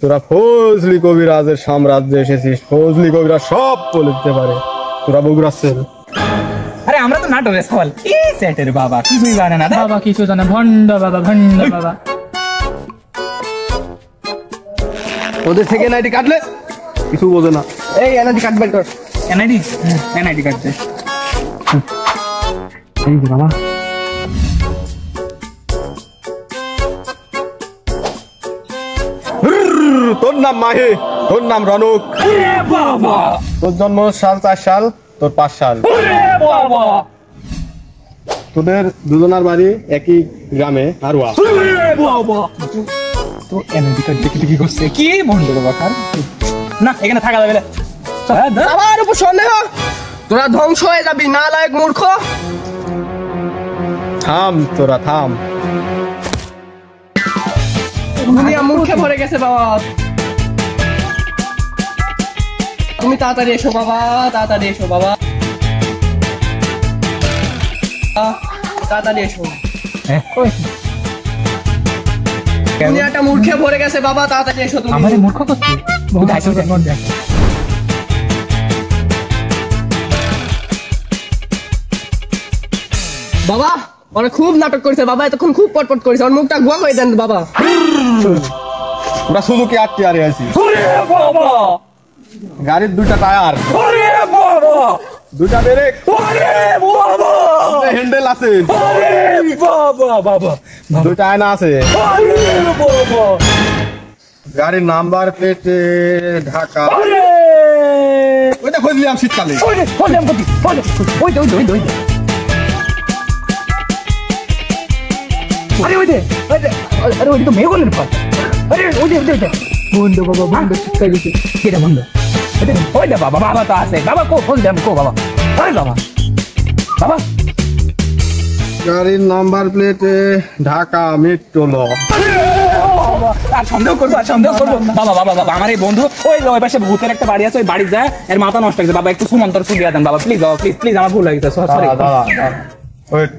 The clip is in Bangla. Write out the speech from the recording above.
তোরা ফজলি কবিরাজের সাম্রাজ্যে এসেছিস, ফজলি কবিরাজ সব বলে দিতে পারে। তোরা বগুড়ার ছেলে। আরে আমরা তো নাটকের সওয়াল, কি সেটের বাবা কিছুই জানে না। বাবা কিছু জানে, ভণ্ড বাবা, ভণ্ড বাবা। ওদের থেকে এনআইডি কাটলে কিছু বোঝে না। এই এনআইডি কাটবেন তোর। এনআইডি কাটছে এই বাবা। তোর নাম মাহি, তোর নাম রনক। তোর জন্ম সাল 4 সাল, তোর 5 সাল। তোদের দুজনার বাড়ি একই গ্রামে হারুয়া। তো এনআইডি কার্ড দেখে কি করছে, কি বন্ধ বাবা। না এখানে থাকা যাবে না, আমার উপর সন্দেহ, তোরা ধ্বংস হয়ে যাবি নালায়েক মূর্খ। থাম তোরা থাম। দুনিয়া মূর্খে ভরে গেছে বাবা। তুমি তাড়াতাড়ি এসো বাবা, তাড়াতাড়ি এসো বাবা, তাড়াতাড়ি এসো। দুনিয়াটা মূর্খে ভরে গেছে বাবা, তাড়াতাড়ি এসো তুমি। আমাদের মূর্খ করছে বাবা। ওরা খুব নাটক করেছে বাবা, এতক্ষণ খুব পটপট করেছে, ওর মুখটা গুয়া হয়ে দেন বাবা। আমরা সুজুকি 8 টিয়ারে আছি। গাড়ির 2টা টায়ার, 2টা ব্রেক, হ্যান্ডেল আছে, 2টা আয়না আছে। গাড়ির নাম্বার প্লেট ঢাকা। ওইটা খুঁজলাম শীতকালে। আরে ওই দে, আরে ওই তো মেঘলের পাশ। আরে ওই দে বন্ধ বাবা, বন্ধ শিক্ষা দিতে কেটে বন্ধ। ওই দে বাবা, বাবা তো আছে বাবা। ফোন দেন কো বাবা। আরে বাবা, বাবা গাড়ির নাম্বার প্লেট ঢাকা মেট্রো ল। আর সন্দেহ করবো বাবা। বাবা বাবা আমার এই বন্ধু ওই পাশে ভূতের একটা বাড়ি আছে, ওই বাড়ি যায় এর মাথা নষ্ট হয়েছে বাবা। একটু সুমন্তর সুবিধা দেন বাবা, প্লিজ বাবা, প্লিজ প্লিজ, আমার ভুল হয়ে গেছে, সরি। ওয়েট